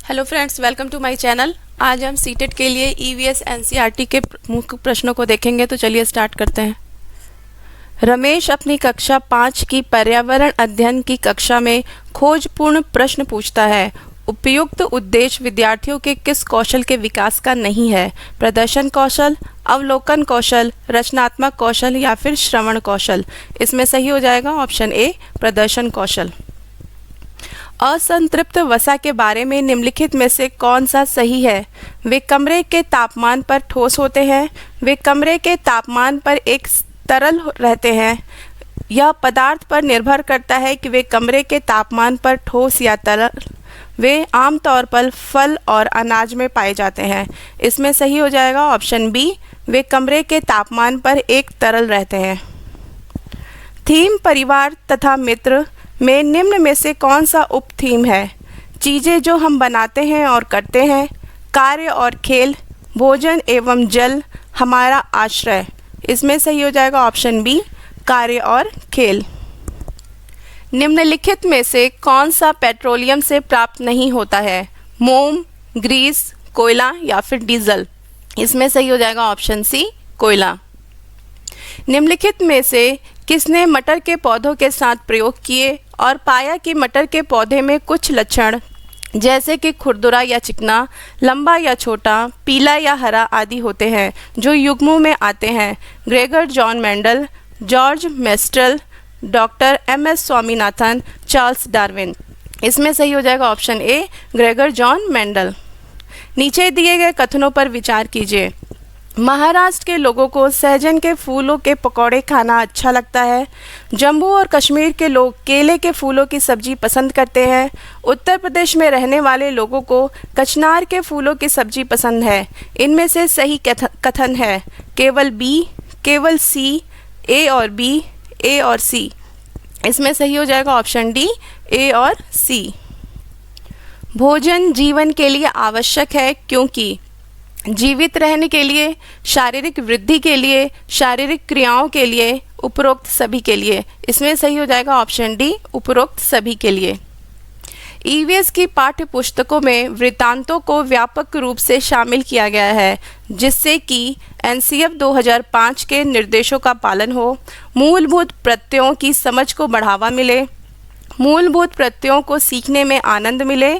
Hello friends, welcome to my channel. आज हम CTET के लिए ईवीएस एनसीईआरटी के मुख्य प्रश्नों को देखेंगे। तो चलिए स्टार्ट करते हैं। रमेश अपनी कक्षा 5 की पर्यावरण अध्ययन की कक्षा में खोजपूर्ण प्रश्न पूछता है। उपयुक्त उद्देश्य विद्यार्थियों के किस कौशल के विकास का नहीं है? प्रदर्शन कौशल, अवलोकन कौशल, रचनात्मक कौशल या फिर श्रवण कौशल। इसमें सही हो जाएगा ऑप्शन ए, प्रदर्शन कौशल। असंतृप्त वसा के बारे में निम्नलिखित में से कौन सा सही है? वे कमरे के तापमान पर ठोस होते हैं। वे कमरे के तापमान पर एक तरल रहते हैं। यह पदार्थ पर निर्भर करता है कि वे कमरे के तापमान पर ठोस या तरल। वे आमतौर पर फल और अनाज में पाए जाते हैं। इसमें सही हो जाएगा ऑप्शन बी, वे कमरे के तापमान पर एक तरल रहते हैं। थीम परिवार तथा मित्र में निम्न में से कौन सा उप थीम है? चीज़ें जो हम बनाते हैं और करते हैं, कार्य और खेल, भोजन एवं जल, हमारा आश्रय। इसमें सही हो जाएगा ऑप्शन बी, कार्य और खेल। निम्नलिखित में से कौन सा पेट्रोलियम से प्राप्त नहीं होता है? मोम, ग्रीस, कोयला या फिर डीजल। इसमें सही हो जाएगा ऑप्शन सी, कोयला। निम्नलिखित में से किसने मटर के पौधों के साथ प्रयोग किए और पाया कि मटर के पौधे में कुछ लक्षण जैसे कि खुरदुरा या चिकना, लंबा या छोटा, पीला या हरा आदि होते हैं जो युग्मों में आते हैं? Gregor John Mendel, George Mestral, doctor M S. Swaminathan, Charles Darwin. इसमें सही हो जाएगा option A, Gregor John Mendel. नीचे दिए गए कथनों पर विचार कीजिए। महाराष्ट्र के लोगों को सहजन के फूलों के पकौड़े खाना अच्छा लगता है। जम्मू और कश्मीर के लोग केले के फूलों की सब्जी पसंद करते हैं। उत्तर प्रदेश में रहने वाले लोगों को कचनार के फूलों की सब्जी पसंद है। इनमें से सही कथन है केवल बी, केवल सी, ए और बी, ए और सी। इसमें सही हो जाएगा ऑप्शन डी, ए और सी। भोजन जीवन के लिए आवश्यक है क्योंकि जीवित रहने के लिए, शारीरिक वृद्धि के लिए, शारीरिक क्रियाओं के लिए, उपरोक्त सभी के लिए। इसमें सही हो जाएगा ऑप्शन डी, उपरोक्त सभी के लिए। ईवीएस की पाठ्य पुस्तकों में वृत्तांतों को व्यापक रूप से शामिल किया गया है जिससे कि एनसीएफ 2005 के निर्देशों का पालन हो, मूलभूत प्रत्ययों की समझ को बढ़ावा मिले, मूलभूत प्रत्ययों को सीखने में आनंद मिले,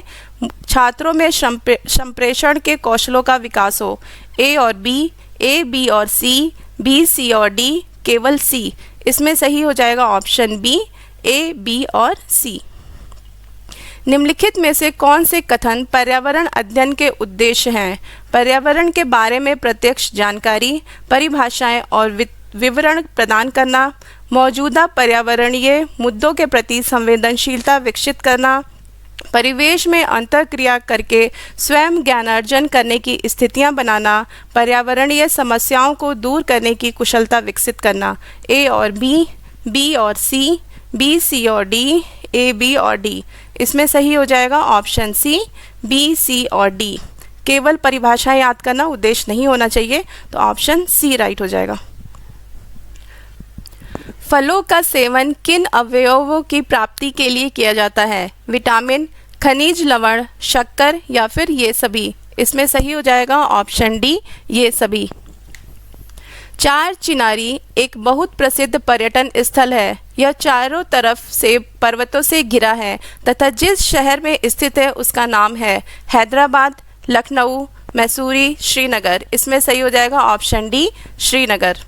छात्रों में संप्रेषण के कौशलों का विकास हो। ए और बी, ए बी और सी, बी सी और डी, केवल सी। इसमें सही हो जाएगा ऑप्शन बी, ए बी और सी। निम्नलिखित में से कौन से कथन पर्यावरण अध्ययन के उद्देश्य हैं? पर्यावरण के बारे में प्रत्यक्ष जानकारी, परिभाषाएं और विवरण प्रदान करना, मौजूदा पर्यावरणीय मुद्दों के प्रति संवेदनशीलता विकसित करना, परिवेश में अंतर्क्रिया करके स्वयं ज्ञानार्जन करने की स्थितियां बनाना, पर्यावरणीय समस्याओं को दूर करने की कुशलता विकसित करना। ए और बी, बी और सी, बी सी और डी, ए बी और डी। इसमें सही हो जाएगा ऑप्शन सी, बी सी और डी। केवल परिभाषाएं याद करना उद्देश्य नहीं होना चाहिए, तो ऑप्शन सी राइट हो जाएगा। फलों का सेवन किन अवयवों की प्राप्ति के लिए किया जाता है? विटामिन, खनिज लवण, शक्कर या फिर ये सभी। इसमें सही हो जाएगा ऑप्शन डी, ये सभी। चार चिनारी एक बहुत प्रसिद्ध पर्यटन स्थल है। यह चारों तरफ से पर्वतों से घिरा है तथा जिस शहर में स्थित है उसका नाम है हैदराबाद, लखनऊ, मैसूरी, श्रीनगर। इसमें सही हो जाएगा ऑप्शन डी, श्रीनगर।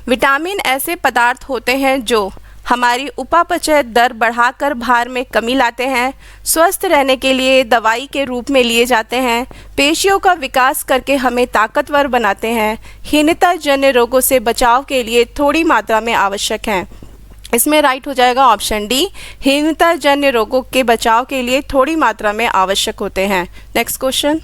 विटामिन ऐसे पदार्थ होते हैं जो हमारी उपापचय दर बढ़ाकर भार में कमी लाते हैं, स्वस्थ रहने के लिए दवाई के रूप में लिए जाते हैं, पेशियों का विकास करके हमें ताकतवर बनाते हैं, हीनता जन्य रोगों से बचाव के लिए थोड़ी मात्रा में आवश्यक हैं। इसमें राइट हो जाएगा ऑप्शन डी, हीनता जन्य रोगों के बचाव के लिए थोड़ी मात्रा में आवश्यक होते हैं। Next question.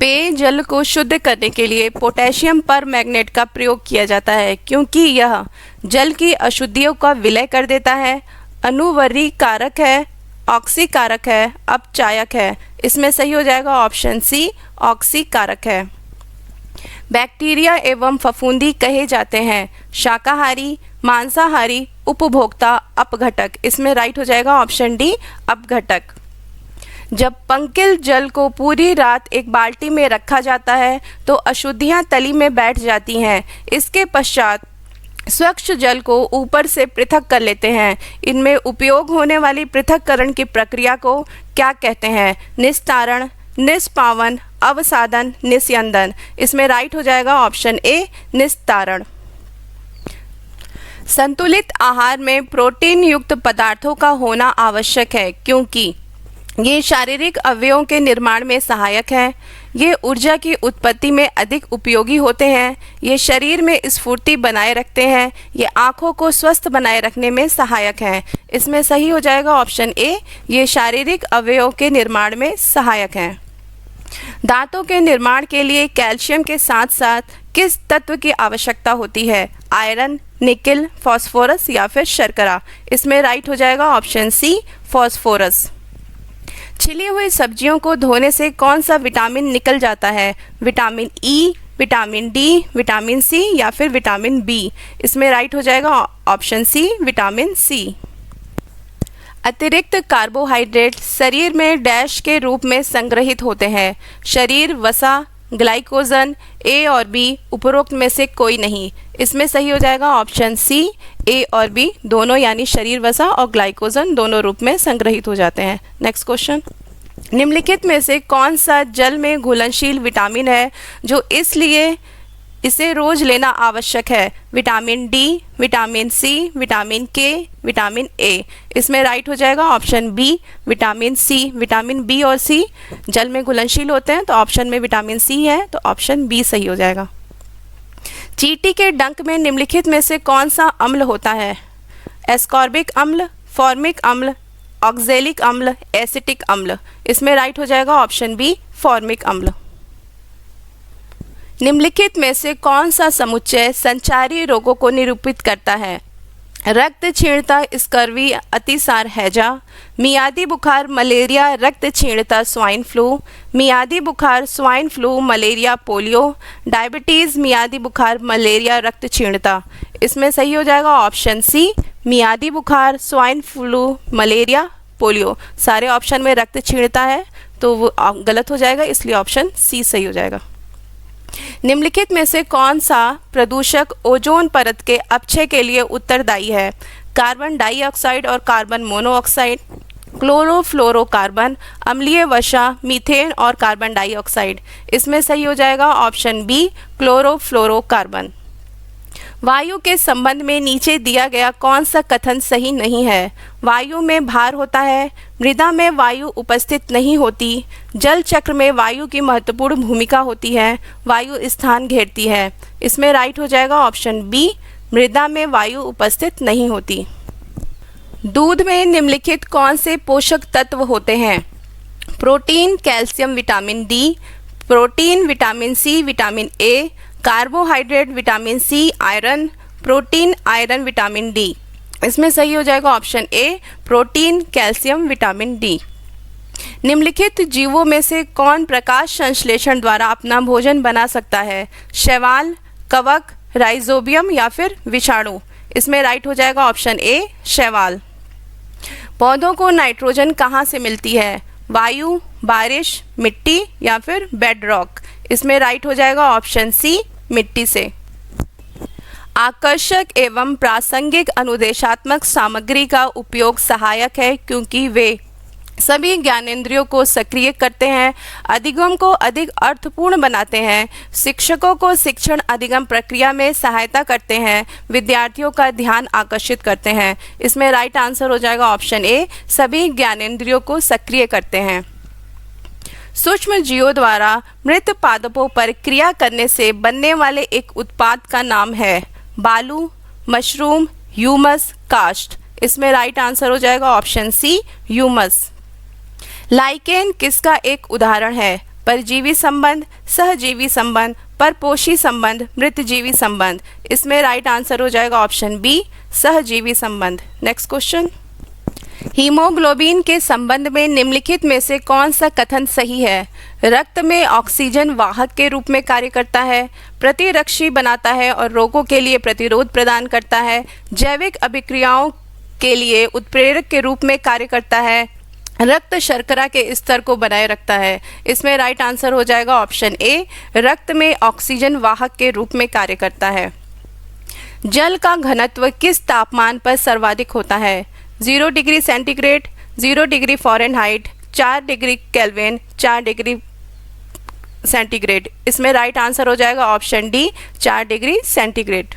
पेयजल को शुद्ध करने के लिए पोटेशियम परमैंगनेट का प्रयोग किया जाता है क्योंकि यह जल की अशुद्धियों का विलय कर देता है, अनुवर्णीकारक है, ऑक्सीकारक है, अपचायक है। इसमें सही हो जाएगा ऑप्शन सी, ऑक्सीकारक है। बैक्टीरिया एवं फफूंदी कहे जाते हैं शाकाहारी, मांसाहारी, उपभोक्ता, अपघटक। इसमें राइट हो जाएगा ऑप्शन डी, अपघटक। जब पंकिल जल को पूरी रात एक बाल्टी में रखा जाता है तो अशुद्धियां तली में बैठ जाती हैं। इसके पश्चात स्वच्छ जल को ऊपर से पृथक कर लेते हैं। इनमें उपयोग होने वाली पृथक्करण की प्रक्रिया को क्या कहते हैं? निस्तारण, निष्पावन, अवसादन, निस्यंदन। इसमें राइट हो जाएगा ऑप्शन ए, निस्तारण। संतुलित आहार में प्रोटीन युक्त पदार्थों का होना आवश्यक है क्योंकि ये शारीरिक अवयवों के निर्माण में सहायक है, ये ऊर्जा की उत्पत्ति में अधिक उपयोगी होते हैं, ये शरीर में स्फूर्ति बनाए रखते हैं, ये आँखों को स्वस्थ बनाए रखने में सहायक हैं। इसमें सही हो जाएगा ऑप्शन ए, ये शारीरिक अवयवों के निर्माण में सहायक हैं। दांतों के निर्माण के लिए कैल्शियम के साथ साथ किस तत्व की आवश्यकता होती है? आयरन, निकेल, फास्फोरस या फिर शर्करा। इसमें राइट हो जाएगा ऑप्शन सी, फास्फोरस। छिली हुई सब्जियों को धोने से कौन सा विटामिन निकल जाता है? Vitamin E, vitamin D, vitamin C या फिर विटामिन बी। इसमें राइट हो जाएगा ऑप्शन सी, विटामिन सी। अतिरिक्त कार्बोहाइड्रेट शरीर में डैश के रूप में संग्रहित होते हैं। शरीर, वसा, ग्लाइकोजन, ए और बी, उपरोक्त में से कोई नहीं। इसमें सही हो जाएगा ऑप्शन सी, ए और बी दोनों, यानी शरीर वसा और ग्लाइकोजन दोनों रूप में संग्रहित हो जाते हैं। नेक्स्ट क्वेश्चन, निम्नलिखित में से कौन सा जल में घुलनशील विटामिन है जो इसलिए इसे रोज लेना आवश्यक है? Vitamin D, vitamin C, vitamin K, vitamin A. इसमें राइट हो जाएगा option B, vitamin C. Vitamin B और सी जल में घुलनशील होते हैं, तो ऑप्शन में विटामिन सी है, तो ऑप्शन बी सही हो जाएगा। चींटी के डंक में निम्नलिखित में से कौन सा अम्ल होता है? एस्कॉर्बिक अम्ल, फॉर्मिक अम्ल, ऑक्जेलिक अम्ल, एसिटिक अम्ल। इसमें राइट हो जाएगा ऑप्शन बी, फॉर्मिक अम्ल। निम्नलिखित में से कौन सा समुच्चय संचारी रोगों को निरूपित करता है? रक्त क्षीणता, स्कर्वी, अतिसार, हैजा, मियादी बुखार, मलेरिया, रक्त क्षीणता, स्वाइन फ्लू, मियादी बुखार, swine flu, malaria, polio, diabetes, मियादी बुखार, मलेरिया, रक्त क्षीणता। इसमें सही हो जाएगा ऑप्शन सी, मियादी बुखार, स्वाइन फ्लू, मलेरिया, पोलियो। सारे ऑप्शन में रक्त क्षीणता है तो वो गलत हो जाएगा, इसलिए ऑप्शन सी सही हो जाएगा। निम्नलिखित में से कौन सा प्रदूषक ओजोन परत के अपक्षय के लिए उत्तरदायी है? कार्बन डाइऑक्साइड और कार्बन मोनोऑक्साइड, क्लोरोफ्लोरोकार्बन, अम्लीय वसा, मीथेन और कार्बन डाइऑक्साइड। इसमें सही हो जाएगा ऑप्शन बी, क्लोरोफ्लोरोकार्बन। वायु के संबंध में नीचे दिया गया कौन सा कथन सही नहीं है? वायु में भार होता है, मृदा में वायु उपस्थित नहीं होती, जल चक्र में वायु की महत्वपूर्ण भूमिका होती है, वायु स्थान घेरती है। इसमें राइट हो जाएगा ऑप्शन बी, मृदा में वायु उपस्थित नहीं होती। दूध में निम्नलिखित कौन से पोषक तत्व होते हैं? Protein, calcium, vitamin D, protein, vitamin C, vitamin A, carbohydrate, vitamin C, iron, protein, iron, vitamin D. इसमें सही हो जाएगा option A, protein, calcium, vitamin D. निम्नलिखित जीवों में से कौन प्रकाश संश्लेषण द्वारा अपना भोजन बना सकता है? शैवाल, कवक, राइजोबियम या फिर विषाणु। इसमें राइट हो जाएगा ऑप्शन ए, शैवाल। पौधों को नाइट्रोजन कहाँ से मिलती है? वायु, बारिश, मिट्टी या फिर बेडरॉक। इसमें राइट हो जाएगा ऑप्शन सी, मिट्टी से। आकर्षक एवं प्रासंगिक अनुदेशात्मक सामग्री का उपयोग सहायक है क्योंकि वे सभी ज्ञानेंद्रियों को सक्रिय करते हैं, अधिगम को अधिक अर्थपूर्ण बनाते हैं, शिक्षकों को शिक्षण अधिगम प्रक्रिया में सहायता करते हैं, विद्यार्थियों का ध्यान आकर्षित करते हैं। इसमें राइट आंसर हो जाएगा ऑप्शन ए, सभी ज्ञानेंद्रियों को सक्रिय करते हैं। सूक्ष्म जीवों द्वारा मृत पादपों पर क्रिया करने से बनने वाले एक उत्पाद का नाम है बालू, मशरूम, ह्यूमस, कास्ट। इसमें राइट आंसर हो जाएगा ऑप्शन सी, ह्यूमस। लाइकेन किसका एक उदाहरण है? परजीवी संबंध, सहजीवी संबंध, परपोषी संबंध, मृतजीवी संबंध। इसमें राइट आंसर हो जाएगा ऑप्शन बी, सहजीवी संबंध। नेक्स्ट क्वेश्चन, हीमोग्लोबिन के संबंध में निम्नलिखित में से कौन सा कथन सही है? रक्त में ऑक्सीजन वाहक के रूप में कार्य करता है, प्रतिरक्षी बनाता है और रोगों के लिए प्रतिरोध प्रदान करता है, जैविक अभिक्रियाओं के लिए उत्प्रेरक के रूप में कार्य करता है, रक्त शर्करा के स्तर को बनाए रखता है। इसमें राइट आंसर हो जाएगा ऑप्शन ए, रक्त में ऑक्सीजन वाहक के रूप में कार्य करता है। जल का घनत्व किस तापमान पर सर्वाधिक होता है? 0 degree centigrade, 0 degree Fahrenheit, 4 degree kelvin, 4 degree centigrade. इसमें राइट आंसर हो जाएगा ऑप्शन डी, 4 डिग्री सेंटीग्रेड।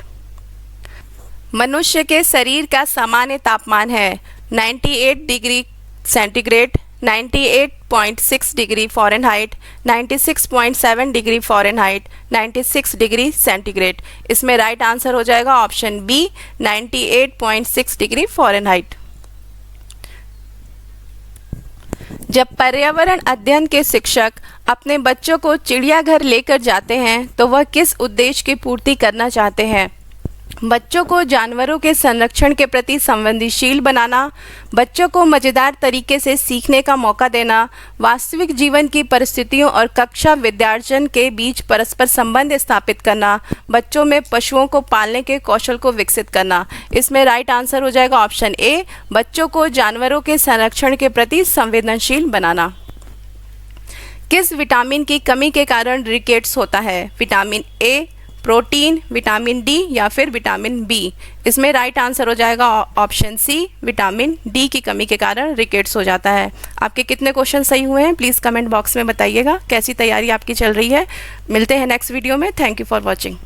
मनुष्य के शरीर का सामान्य तापमान है 98 degree centigrade, 98.6 degree Fahrenheit, 96.7 degree Fahrenheit, 96 degree centigrade. इसमें राइट आंसर हो जाएगा ऑप्शन बी, 98.6 डिग्री फ़ारेनहाइट। जब पर्यावरण अध्ययन के शिक्षक अपने बच्चों को चिड़ियाघर लेकर जाते हैं तो वह किस उद्देश्य की पूर्ति करना चाहते हैं? बच्चों को जानवरों के संरक्षण के प्रति संवेदनशील बनाना, बच्चों को मज़ेदार तरीके से सीखने का मौका देना, वास्तविक जीवन की परिस्थितियों और कक्षा विद्यार्जन के बीच परस्पर संबंध स्थापित करना, बच्चों में पशुओं को पालने के कौशल को विकसित करना। इसमें राइट आंसर हो जाएगा ऑप्शन ए, बच्चों को जानवरों के संरक्षण के प्रति संवेदनशील बनाना। किस विटामिन की कमी के कारण रिकेट्स होता है? Vitamin A, protein, vitamin D या फिर विटामिन बी। इसमें राइट आंसर हो जाएगा ऑप्शन सी, विटामिन डी की कमी के कारण रिकेट्स हो जाता है। आपके कितने क्वेश्चन सही हुए हैं प्लीज़ कमेंट बॉक्स में बताइएगा। कैसी तैयारी आपकी चल रही है? मिलते हैं नेक्स्ट वीडियो में। Thank you for watching.